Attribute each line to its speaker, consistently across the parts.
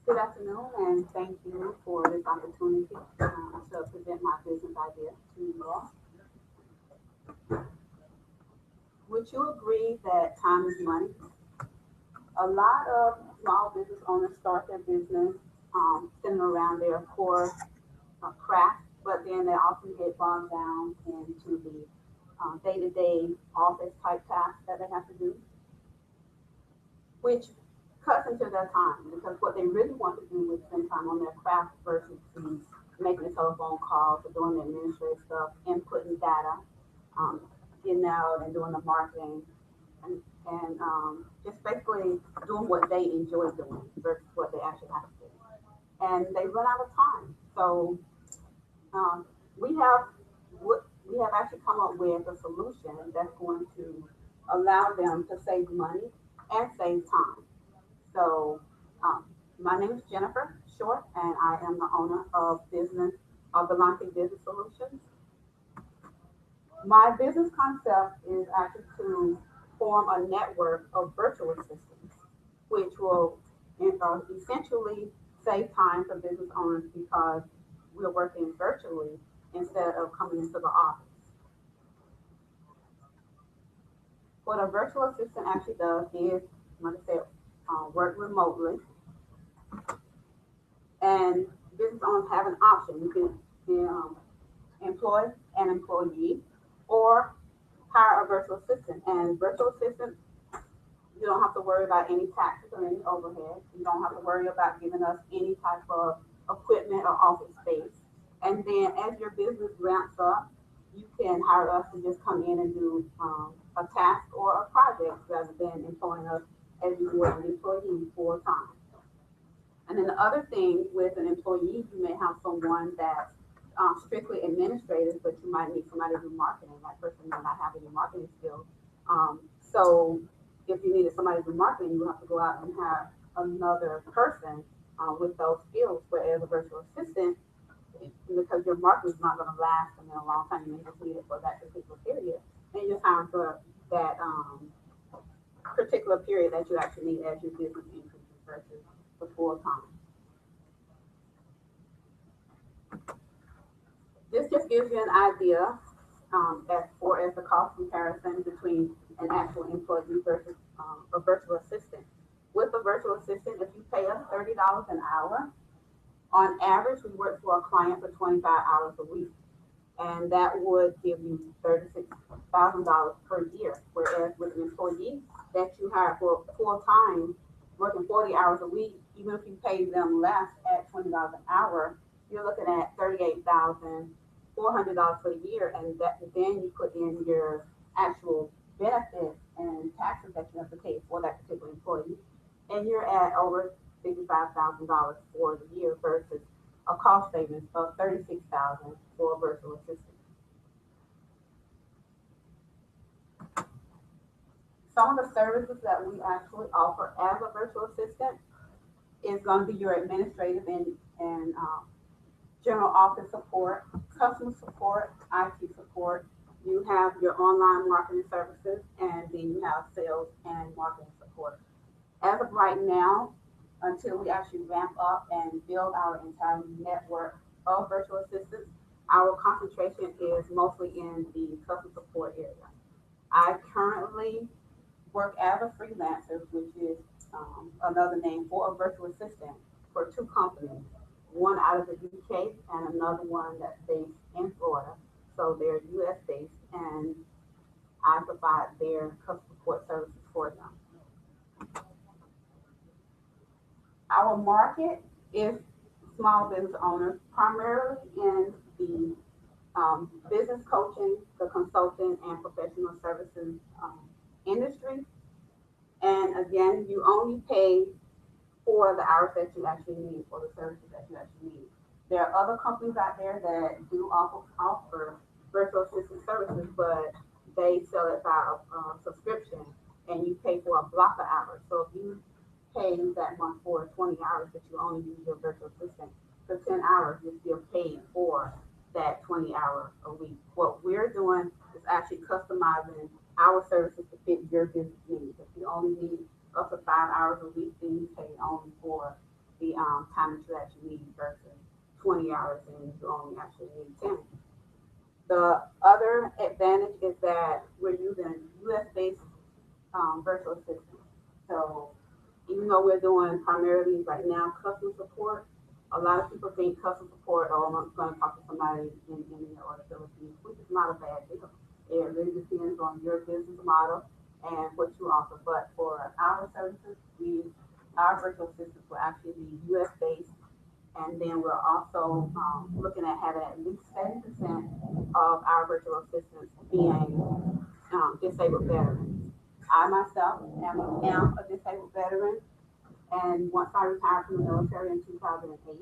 Speaker 1: Good afternoon, and thank you for this opportunity to present my business idea to you all. Would you agree that time is money? A lot of small business owners start their business centered around their core craft, but then they often get bogged down into the day-to-day office type tasks that they have to do, which cuts into their time because what they really want to do is spend time on their craft versus the making the telephone calls or doing the administrative stuff, inputting data, um, getting out and doing the marketing, and just basically doing what they enjoy doing versus what they actually have to do. And they run out of time. So um, we have we have actually come up with a solution that's going to allow them to save money and save time. So, um, my name is Jennifer Short, and I am the owner of business of Delante Business Solutions. My business concept is actually to form a network of virtual assistants, which will essentially save time for business owners because we're working virtually instead of coming into the office. What a virtual assistant actually does is, like I said, work remotely, and business owners have an option. You can employ an employee or hire a virtual assistant. And virtual assistant, you don't have to worry about any taxes or any overhead. You don't have to worry about giving us any type of equipment or office space. And then as your business ramps up, you can hire us to just come in and do a task or a project rather than employing us as you would an employee full time. And then the other thing with an employee, you may have someone that's strictly administrative, but you might need somebody to do marketing. That person may not have any marketing skills. So if you needed somebody to do marketing, you have to go out and have another person with those skills. Whereas a virtual assistant, because your marketing is not going to last a long time, you may just need it for that particular period, and you're hiring for that particular period that you actually need as your business increases versus the full time. This just gives you an idea as far as the cost comparison between an actual employee versus a virtual assistant. With a virtual assistant, if you pay us $30 an hour, on average, we work for a client for 25 hours a week, and that would give you $36,000 per year. Whereas with an employee that you hire for full time, working 40 hours a week, even if you pay them less at $20 an hour, you're looking at $38,400 for the year, and that then you put in your actual benefits and taxes that you have to pay for that particular employee, and you're at over $55,000 for the year versus a cost savings of $36,000 for a virtual assistant. Some of the services that we actually offer as a virtual assistant is going to be your administrative and general office support, customer support, IT support. You have your online marketing services, and then you have sales and marketing support. As of right now, until we actually ramp up and build our entire network of virtual assistants, our concentration is mostly in the customer support area. I currently work as a freelancer, which is another name for a virtual assistant for two companies, one out of the UK and another one that's based in Florida. So they're US based, and I provide their customer support services for them. Our market is small business owners, primarily in the business coaching, the consulting, and professional services industry. And again, you only pay for the hours that you actually need, for the services that you actually need. There are other companies out there that do offer virtual assistant services, but they sell it by subscription, and you pay for a block of hours. So if you pay that month for 20 hours, but you only use your virtual assistant for 10 hours, you're still paid for that 20 hours a week. What we're doing is actually customizing our services to fit your business needs. If you only need up to 5 hours a week, then you pay only for the time that you actually need versus 20 hours and you only actually need 10. The other advantage is that we're using US-based virtual assistants. So even though we're doing primarily right now customer support, a lot of people think customer support, oh, I'm going to talk to somebody in India or the Philippines, which is not a bad deal. It really depends on your business model and what you offer. But for our services, our virtual assistants will actually be US based. And then we're also looking at having at least 70% of our virtual assistants being disabled veterans. I myself am a disabled veteran, and once I retired from the military in 2008,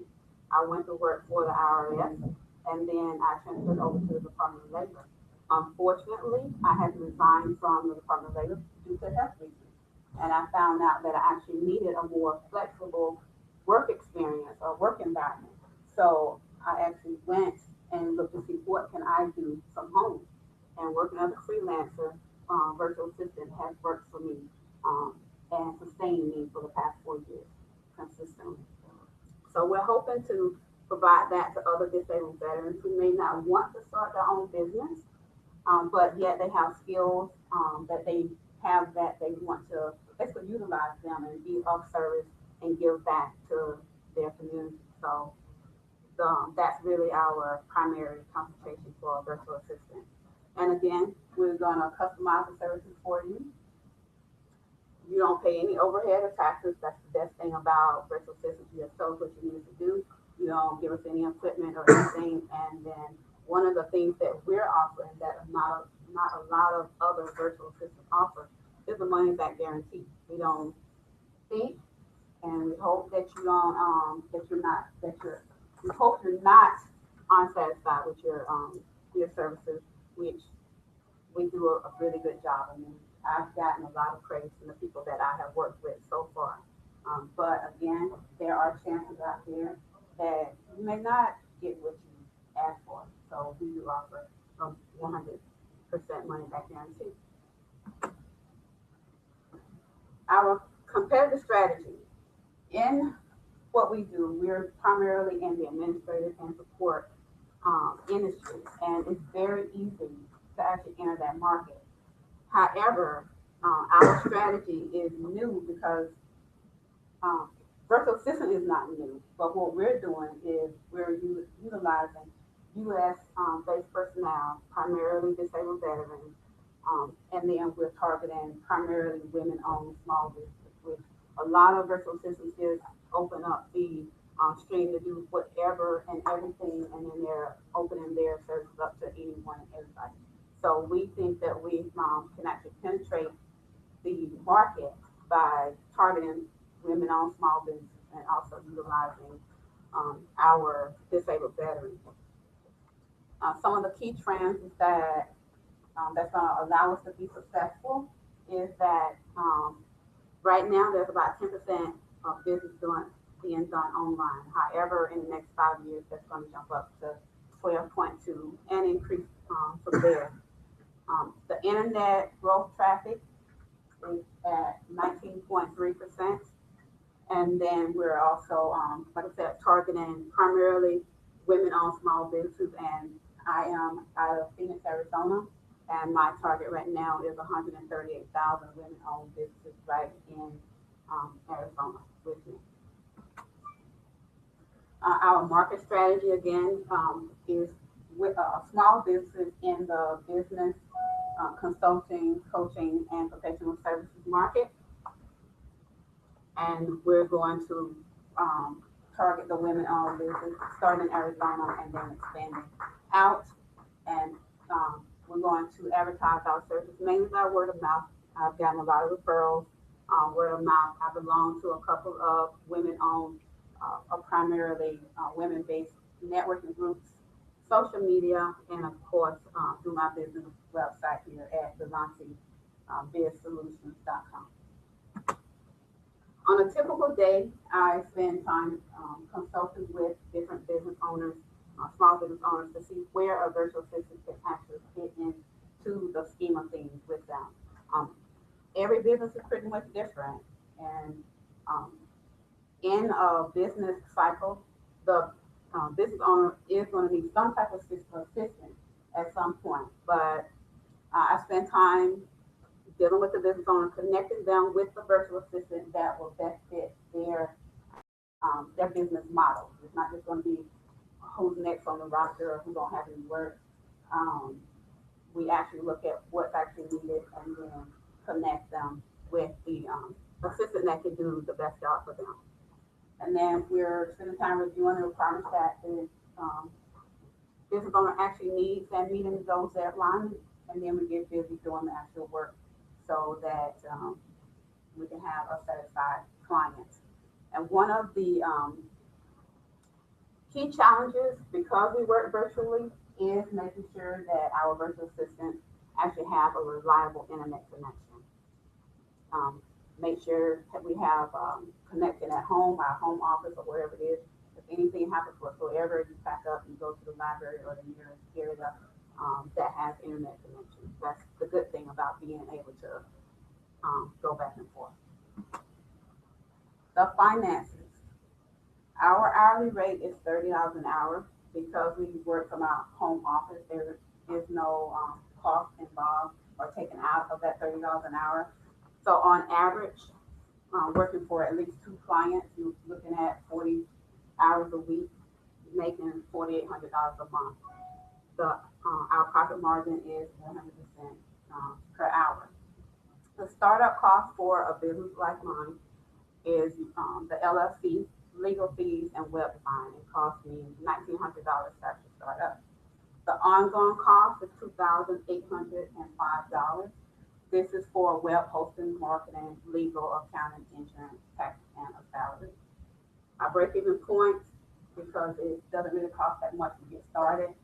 Speaker 1: I went to work for the IRS, and then I transferred over to the Department of Labor. Unfortunately, I had to resign from the Department of Labor due to health reasons, and I found out that I actually needed a more flexible work experience or work environment. So I actually went and looked to see what can I do from home. And working as a freelancer, virtual assistant has worked for me and sustained me for the past 4 years consistently. So we're hoping to provide that to other disabled veterans who may not want to start their own business, but yet they have skills that they have that they want to basically utilize them and be of service and give back to their community. So that's really our primary concentration for a virtual assistant. And again, we're going to customize the services for you. You don't pay any overhead or taxes. That's the best thing about virtual assistants. You just tell us what you need to do. You don't give us any equipment or anything. And then one of the things that we're offering that not a lot of other virtual assistants offer is a money back guarantee. We don't think, and we hope that you don't we hope you're not unsatisfied with your services, which we do a really good job. I mean, I've gotten a lot of praise from the people that I have worked with so far. But again, there are chances out there that you may not get what you asked for. So we do offer a 100% money back guarantee. Our competitive strategy in what we do, we're primarily in the administrative and support industry, and it's very easy to actually enter that market. However, our strategy is new because virtual assistant is not new, but what we're doing is we're utilizing U.S. Based personnel, primarily disabled veterans, and then we're targeting primarily women-owned small businesses, which a lot of virtual assistants just open up the stream to do whatever and everything, and then they're opening their services up to anyone and everybody. So we think that we can actually penetrate the market by targeting women-owned small businesses and also utilizing our disabled veterans. Some of the key trends is that that's going to allow us to be successful is that right now there's about 10% of business being done online. However, in the next 5 years, that's going to jump up to 12.2 and increase from there. The internet growth traffic is at 19.3%. And then we're also, like I said, targeting primarily women-owned small businesses. And I am out of Phoenix, Arizona. And my target right now is 138,000 women-owned businesses right in Arizona with me. Our market strategy, again, is with small businesses in the business, consulting, coaching, and professional services market. And we're going to target the women-owned business, starting in Arizona and then expanding out. And we're going to advertise our services mainly by word of mouth. I've gotten a lot of referrals, word of mouth. I belong to a couple of women-owned, primarily women-based networking groups, social media, and of course through my business website here at BizSolutions.com. On a typical day, I spend time consulting with different business owners, small business owners, to see where a virtual assistant can actually fit into the scheme of things with them. Every business is pretty much different, and in a business cycle, the business owner is going to need some type of assistance at some point. But I spend time dealing with the business owner, connecting them with the virtual assistant that will best fit their business model. It's not just going to be who's next on the roster or who don't have any work. Um, we actually look at what's actually needed and then connect them with the assistant that can do the best job for them. And then we're spending time reviewing the requirements that the business owner actually needs and meeting those deadlines. And then we get busy doing the actual work so that we can have a satisfied client. And one of the key challenges, because we work virtually, is making sure that our virtual assistants actually have a reliable internet connection. Um, Make sure that we have connection at home, our home office, or wherever it is. If anything happens whatsoever, you pack up and go to the library or the nearest area that has internet connection. That's the good thing about being able to go back and forth. The finances. Our hourly rate is $30 an hour. Because we work from our home office, there is no cost involved or taken out of that $30 an hour. So on average, working for at least 2 clients, you're looking at 40 hours a week, making $4,800 a month. Our profit margin is 100% per hour. The startup cost for a business like mine is the LLC, legal fees, and web design. It cost me $1,900 to actually start up. The ongoing cost is $2,805. This is for web hosting, marketing, legal, accounting, insurance, tax, and a salary. I break even point, because it doesn't really cost that much to get started.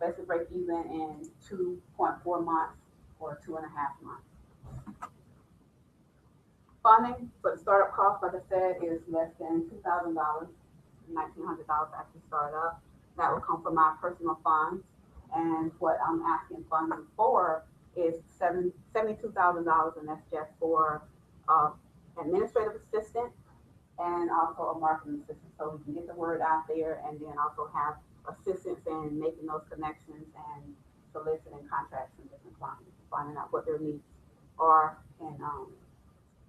Speaker 1: Basically break even in 2.4 months or 2.5 months. Funding for the startup cost, like I said, is less than $2,000, $1,900 to actually start up. That will come from my personal funds. And what I'm asking funding for is $72,000, and that's just for administrative assistant and also a marketing assistant, so we can get the word out there, and then also have assistance in making those connections and soliciting contracts from different clients, finding out what their needs are, and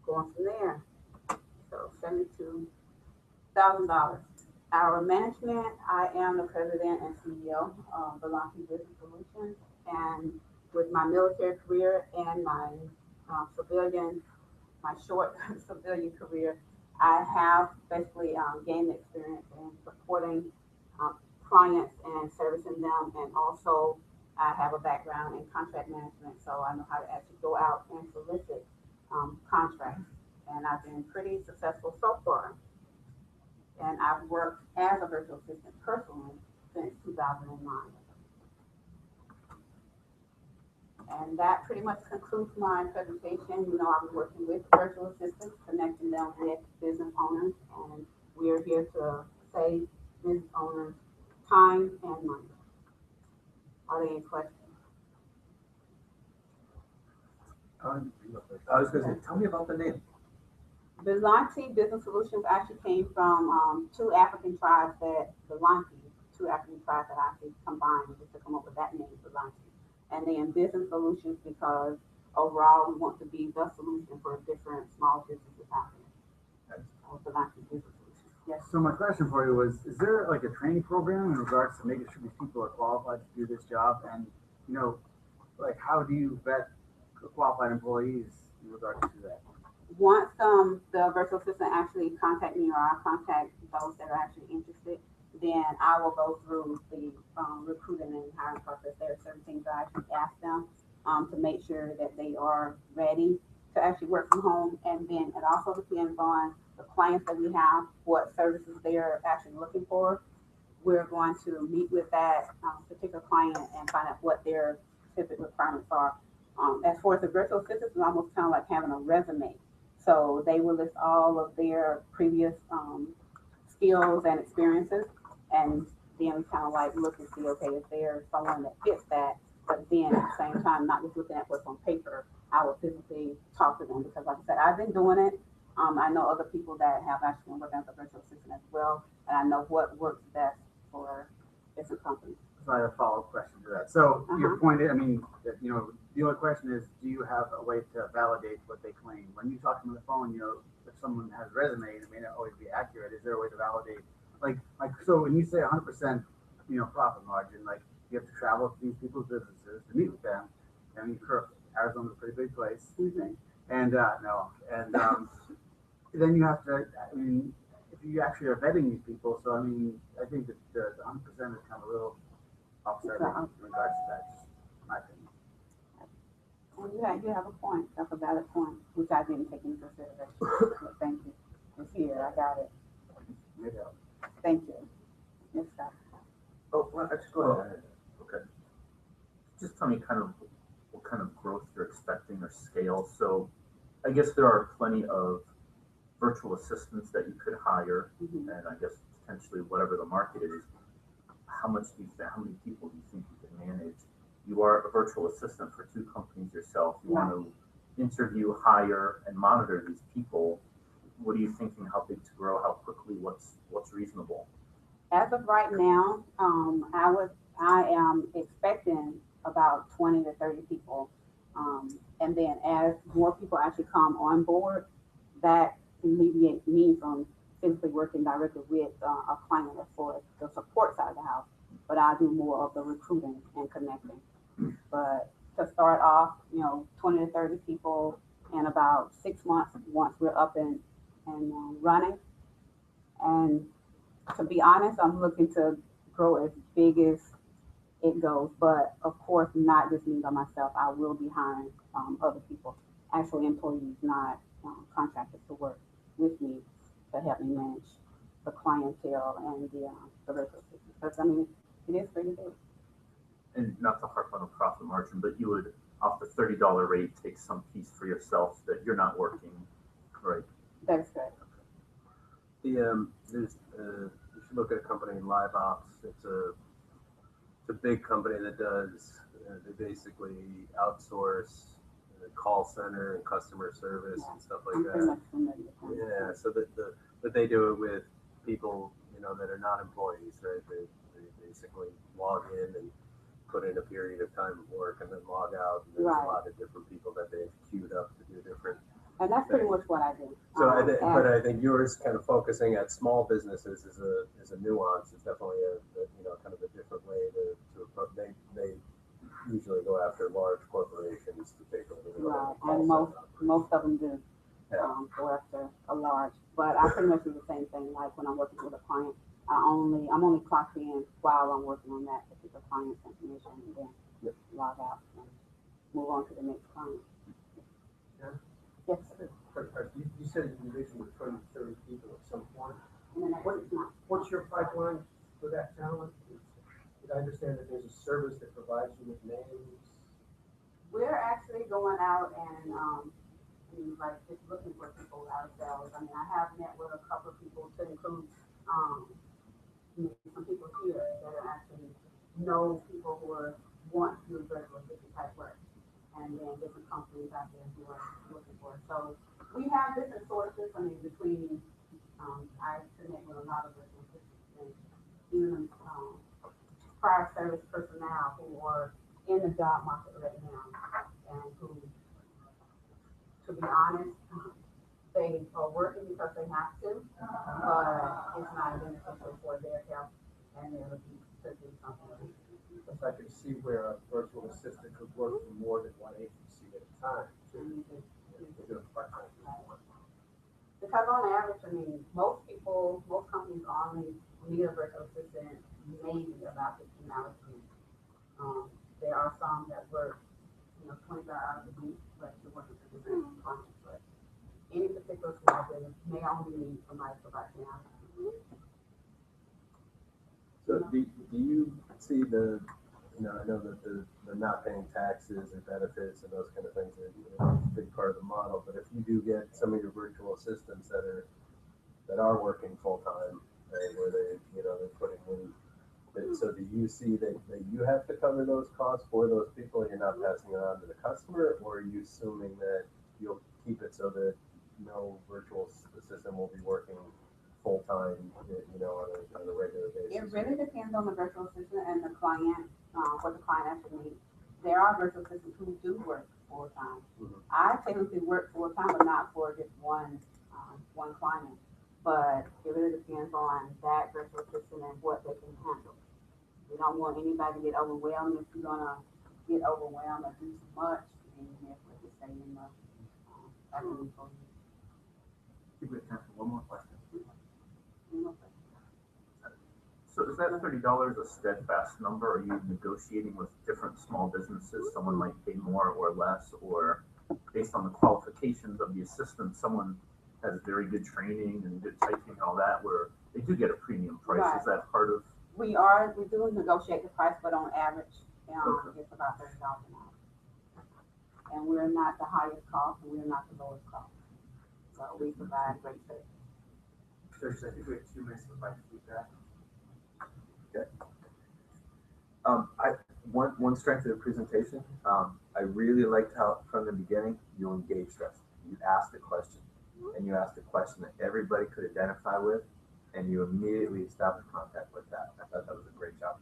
Speaker 1: going from there. So $72,000. Our management, I am the president and CEO of Velocity Business Solutions, and with my military career and my short civilian career, I have basically gained experience in supporting clients and servicing them, and also I have a background in contract management, so I know how to actually go out and solicit contracts, and I've been pretty successful so far. And I've worked as a virtual assistant personally since 2009. And that pretty much concludes my presentation. You know, I was working with virtual assistants, connecting them with business owners, and we are here to save business owners time and money. Are there any questions?
Speaker 2: I was going to say, tell me about the name.
Speaker 1: Bizanti Business Solutions actually came from two African tribes that actually combined just to come up with that name, Bizanti. And then Business Solutions because overall we want to be the solution for different small businesses out there. Bizanti Business Solutions. Yes.
Speaker 2: So my question for you was, is there like a training program in regards to making sure these people are qualified to do this job? And, you know, like how do you vet qualified employees in regards to that?
Speaker 1: Once the virtual assistant actually contact me, or I contact those that are actually interested, then I will go through the recruiting and hiring process. There are certain things I actually ask them to make sure that they are ready to actually work from home. And then it also depends on the clients that we have, what services they are actually looking for. We're going to meet with that particular client and find out what their specific requirements are. As far as the virtual assistant, it's almost kind of like having a resume. So they will list all of their previous skills and experiences, and then we kind of like look and see, okay, if there's someone that fits that, but then at the same time, not just looking at what's on paper, I will physically talk to them, because like I said, I've been doing it I know other people that have actually been working as a virtual assistant as well, and I know what works best for different companies.
Speaker 2: So I have a follow-up question to that. So your
Speaker 1: Uh-huh.
Speaker 2: point, I mean, the only question is, do you have a way to validate what they claim? When you talk to them on the phone, if someone has a resume, it may not always be accurate. Is there a way to validate? So when you say 100%, profit margin, like you have to travel to these people's businesses to meet with them. I mean, Arizona's a pretty big place.
Speaker 1: Mhm.
Speaker 2: And no, and then you have to. I mean, if you actually are vetting these people, so I mean, I think that the 100% is kind of a little upsetting in regards to that. Just my opinion.
Speaker 1: And you have a point. That's a valid point, which I didn't take into consideration. But thank you. It's here. I got it.
Speaker 2: Maybe I'll-
Speaker 1: Thank you. Yes, sir.
Speaker 3: Oh, well, just go ahead. Okay. Just tell me kind of what kind of growth you're expecting or scale. So I guess there are plenty of virtual assistants that you could hire,
Speaker 1: Mhm.
Speaker 3: and I guess potentially whatever the market is. How many people do you think you can manage? You are a virtual assistant for two companies yourself. You want to interview, hire, and monitor these people. What are you thinking? How big to grow? How quickly? What's reasonable?
Speaker 1: As of right now, I am expecting about 20 to 30 people. And then as more people actually come on board, that alleviates me from physically working directly with a client for the support side of the house. But I do more of the recruiting and connecting. But to start off, 20 to 30 people in about 6 months once we're up and running. And to be honest, I'm looking to grow as big as it goes, but of course, not just me by myself. I will be hiring other people, actual employees, not contractors, to work with me to help me manage the clientele and the virtual assistants. Because I mean, it is pretty big.
Speaker 3: And not to harp on a profit margin, but you would, off the $30 rate, take some piece for yourself that you're not working, right?
Speaker 1: That's good.
Speaker 4: You should look at a company in Live Ops. It's a big company that does. They basically outsource call center and customer service and stuff like
Speaker 1: I'm pretty
Speaker 4: that.
Speaker 1: much familiar with that.
Speaker 4: Yeah, so but they do it with people that are not employees, right? They basically log in and put in a period of time of work and then log out. And there's
Speaker 1: Right.
Speaker 4: a lot of different people that they've queued up to do different.
Speaker 1: And that's pretty much what I do.
Speaker 4: So
Speaker 1: And
Speaker 4: I think yours kind of focusing at small businesses is a nuance. It's definitely a kind of a different way to approach. They usually go after large corporations to take over the
Speaker 1: right,
Speaker 4: call
Speaker 1: and
Speaker 4: center
Speaker 1: most of them do
Speaker 4: Yeah.
Speaker 1: go after a large. But I pretty much do the same thing. Like when I'm working with a client, I'm only clocked in while I'm working on that particular client's information, and then
Speaker 4: Yep.
Speaker 1: log out and move on to the next client.
Speaker 5: Yeah.
Speaker 1: Yes, sir.
Speaker 5: You said you envision with 20, 30 people at some point.
Speaker 1: And then that's not.
Speaker 5: What's your pipeline for that talent? Did I understand that there's a service that provides you with names?
Speaker 1: We're actually going out and like just looking for people ourselves. I mean, I have met with a couple of people to include some people here that are actually know people who want to do virtual assistant type work, and then different companies out there who are looking for it. So we have different sources. I mean, between I connect with a lot of virtual assistants and even prior service personnel who are in the job market right now, and who, to be honest, they are working because they have to, but it's not beneficial for their health, and they're looking to do something.
Speaker 5: If I could see where a virtual assistant could work for more than one agency at a time.
Speaker 1: And
Speaker 5: To do a part-time.
Speaker 1: because on average, I mean, most companies only need a virtual assistant maybe about 15 hours a week. There are some that work, 24 hours a week, but you're working for different clients. But any particular small business may only need somebody for about 10 hours.
Speaker 4: So do you see I know that the not paying taxes or benefits and those kind of things are a big part of the model, but if you do get some of your virtual assistants that are working full time, right, where they're putting in, so do you see that you have to cover those costs for those people and you're not passing it on to the customer, or are you assuming that you'll keep it so that no virtual assistant will be working full-time, you know, on a regular basis?
Speaker 1: It really depends on the virtual assistant and the client, what the client actually needs. There are virtual assistants who do work full-time.
Speaker 4: Mhm.
Speaker 1: I technically work full-time, but not for just one client. But it really depends on that virtual assistant and what they can handle. We don't want anybody to get overwhelmed. If you're gonna get overwhelmed or do too much, then you have to stay in the, admin for
Speaker 2: I think we have time for one more question.
Speaker 1: you.
Speaker 3: So is that $30 a steadfast number? Are you negotiating with different small businesses? Someone might pay more or less, or based on the qualifications of the assistant, someone has very good training and good typing and all that, where they do get a premium price. Is that part of?
Speaker 1: We do negotiate the price, but on average, it's about $30 an hour. And we're not the highest cost, and we're not the lowest cost. So we provide great service.
Speaker 2: Judges, I think we have 2 minutes to invite feedback.
Speaker 4: One strength of the presentation, I really liked how from the beginning you engaged us. You asked a question, and you asked a question that everybody could identify with, and you immediately established contact with that. I thought that was a great job.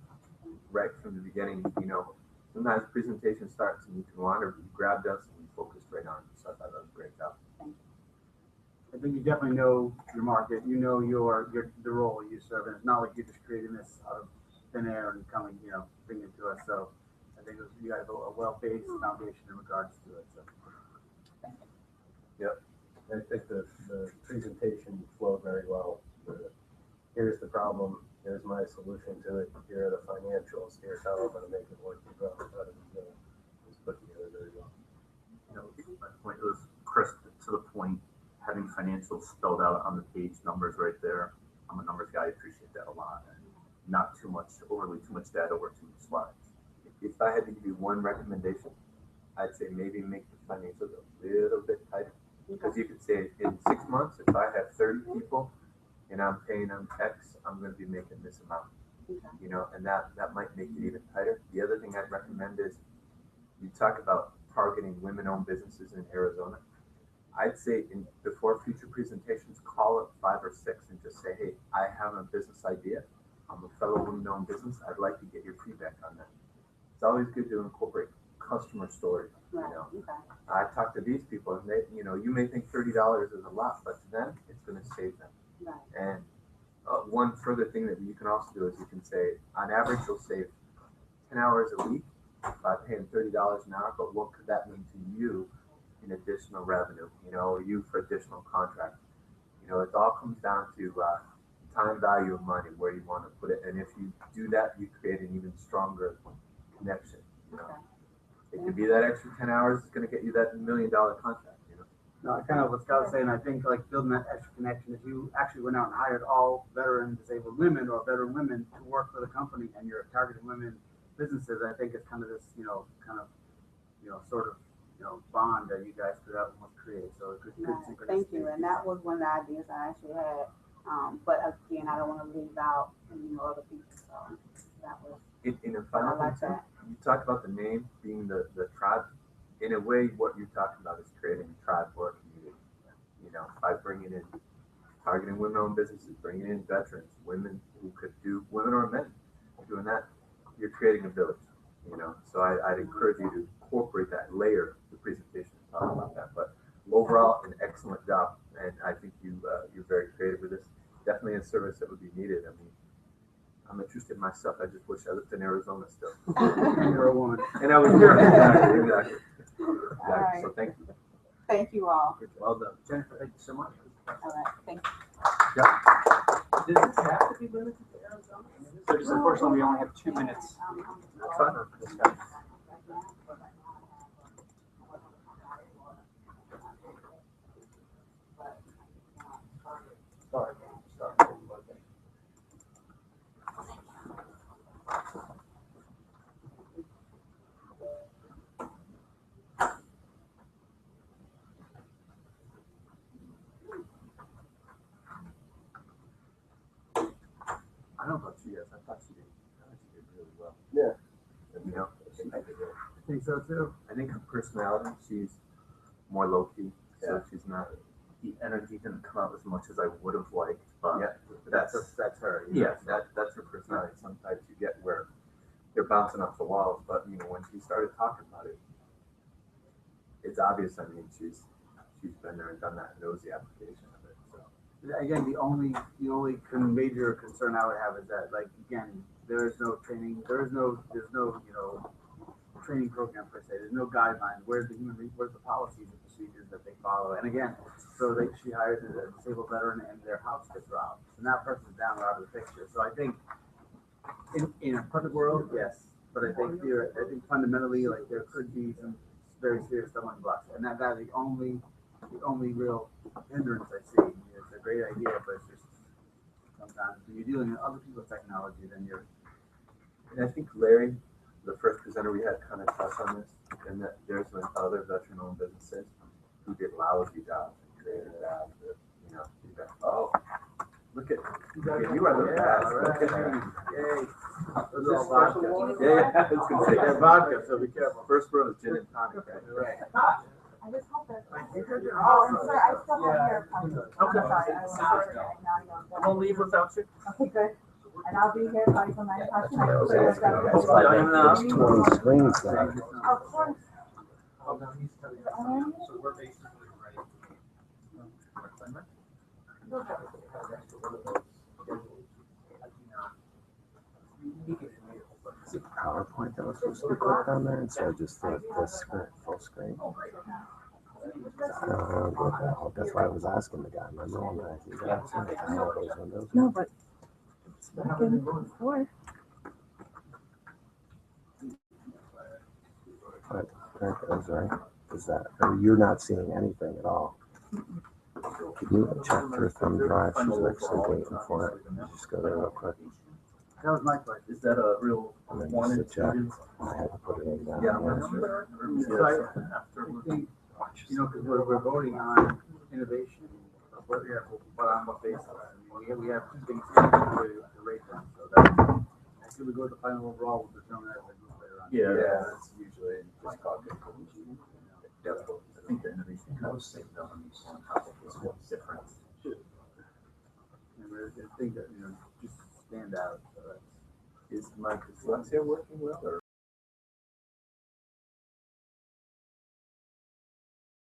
Speaker 4: Right from the beginning, you know, sometimes presentation starts and you can wander, but you grabbed us and you focused right on it. So I thought that was a great job.
Speaker 2: I think you definitely know your market, you know the role you serve, and it's not like you're just creating this out of thin air and coming, bringing it to us. So I think you guys have a well-based foundation in regards to it. So.
Speaker 4: Yep. I think the presentation flowed very well. Here's the problem, here's my solution to it, here are the financials, here's how I'm gonna make it work. I thought it was put together very well.
Speaker 3: My point was, Chris, to the point, having financials spelled out on the page, numbers right there. I'm a numbers guy, I appreciate that a lot. And not overly too much data or too many slides.
Speaker 4: If I had to give you one recommendation, I'd say maybe make the financials a little bit tighter. Because you could say in 6 months, if I have 30 people and I'm paying them X, I'm going to be making this amount. And that might make it even tighter. The other thing I'd recommend is you talk about targeting women-owned businesses in Arizona. I'd say before future presentations, call up 5 or 6 and just say, hey, I have a business idea. I'm a fellow women-owned business. I'd like to get your feedback on that. It's always good to incorporate customer stories. I talk to these people, and they, you may think $30 is a lot, but to them, it's going to save them. And one further thing that you can also do is you can say, on average, you'll save 10 hours a week by paying $30 an hour. But what could that mean to you in additional revenue? Or you for additional contract? It all comes down to time value of money, where you want to put it. And if you do that, you create an even stronger connection. It could be that extra 10 hours is going to get you that $1 million contract.
Speaker 2: No, I kind of what Scott was saying. I think like building that extra connection. If you actually went out and hired all veteran disabled women or veteran women to work for the company, and you're targeting women businesses, I think it's kind of this, sort of, bond that you guys could almost create. So good synchronicity.
Speaker 1: Thank you. And that was one of the ideas I actually had. But again, I don't want to leave out other people. So that was.
Speaker 4: In a final thing, you talk about the name being the tribe. In a way, what you're talking about is creating a tribe or a community. By bringing in, targeting women-owned businesses, bringing in veterans, women who could do, women or men doing that, you're creating a village. So I'd encourage you to incorporate that layer the presentation and talk about that. But overall, an excellent job, and I think you're very creative with this. Definitely a service that would be needed. I mean, I'm interested myself. I just wish I lived in Arizona still.
Speaker 2: And you're a woman.
Speaker 4: And I was here. Exactly.
Speaker 1: Right.
Speaker 4: So thank you.
Speaker 1: Thank you all.
Speaker 4: Well done.
Speaker 2: Jennifer, thank you so much.
Speaker 1: All right. Thank you.
Speaker 2: Does this have to be limited to Arizona?
Speaker 6: So just unfortunately, we only have 2 minutes.
Speaker 4: That's fine. Sorry.
Speaker 3: I don't know about you guys. I thought she did really well.
Speaker 4: Yeah.
Speaker 2: I think so too.
Speaker 4: I think her personality, she's more low key, so she's not
Speaker 3: the energy didn't come out as much as I would have liked, but
Speaker 7: Yeah,
Speaker 2: That's her.
Speaker 3: yeah.
Speaker 7: that's her personality. Sometimes you get where they're bouncing off the walls, but when she started talking about it, it's obvious. I mean, she's been there and done that, and knows the application of it. So
Speaker 2: Again, the only major concern I would have is that, like, again, there is no training, there's no training program per se. There's no guidelines. Where's the policies and procedures that they follow? And again, so she hires a disabled veteran and their house gets robbed, and that person's down or out of the picture. So I think in a perfect world, yes, but I think fundamentally, like, there could be some very serious stumbling blocks, and that's the only real hindrance I see. I mean, it's a great idea, but it's just sometimes when you're dealing with other people's technology, then you're.
Speaker 7: and I think Larry, the first presenter we had, kind of touched on this, and that there's been other veteran-owned businesses who did lousy jobs and created jobs that, oh, look at you are the best. Look at you.
Speaker 2: Yay. Those
Speaker 5: Is
Speaker 2: are
Speaker 5: this
Speaker 2: all vodka.
Speaker 5: special water?
Speaker 7: Yeah, I was gonna say
Speaker 2: They're vodka, so be careful.
Speaker 7: First row is gin and tonic, right?
Speaker 2: Right.
Speaker 8: I just hope that.
Speaker 2: I think they're doing
Speaker 8: Oh, I'm
Speaker 2: awesome.
Speaker 8: sorry, I still have your copy.
Speaker 3: Okay.
Speaker 8: I'm sorry, I was sorry.
Speaker 3: I won't leave without you.
Speaker 8: Okay, good. And I'll be here probably till 9 o'clock tonight.
Speaker 7: Yeah,
Speaker 8: So it's
Speaker 7: okay.
Speaker 8: got-
Speaker 3: There's
Speaker 4: 20 screens there.
Speaker 2: Thank you so much.
Speaker 8: Of course.
Speaker 5: Oh, no, he's coming up. So we're basically ready. Have an extra one of those scheduled. I do not. You can email, but
Speaker 4: Is it PowerPoint that was supposed to be clicked on there instead of just the screen, full screen? I don't know what the hell, that's why I was asking the guy, remember when he was asking what the hell are those windows?
Speaker 8: No, but it's
Speaker 5: How have they
Speaker 8: working
Speaker 5: been?
Speaker 8: before.
Speaker 4: But that goes right, is that, or you're not seeing anything at all? Can you check her thumb drive, she's actually waiting for it, just go there real quick.
Speaker 2: That was my question.
Speaker 3: Is that a real
Speaker 4: And then
Speaker 3: one and
Speaker 4: just to check.
Speaker 3: two?
Speaker 4: I had to put it in down
Speaker 3: Yeah,
Speaker 4: there.
Speaker 3: remember?
Speaker 2: So I think, because we're voting on innovation, but on what basis? I mean, we have two things to rate them, so that, after we go to the final overall, we'll determine that as a group later on.
Speaker 3: Yeah.
Speaker 7: That's usually just talking.
Speaker 3: I think the innovation comes same numbers on top of this one difference.
Speaker 2: And there's things that, just stand out, so that's.
Speaker 7: Is my dyslexia working well, or?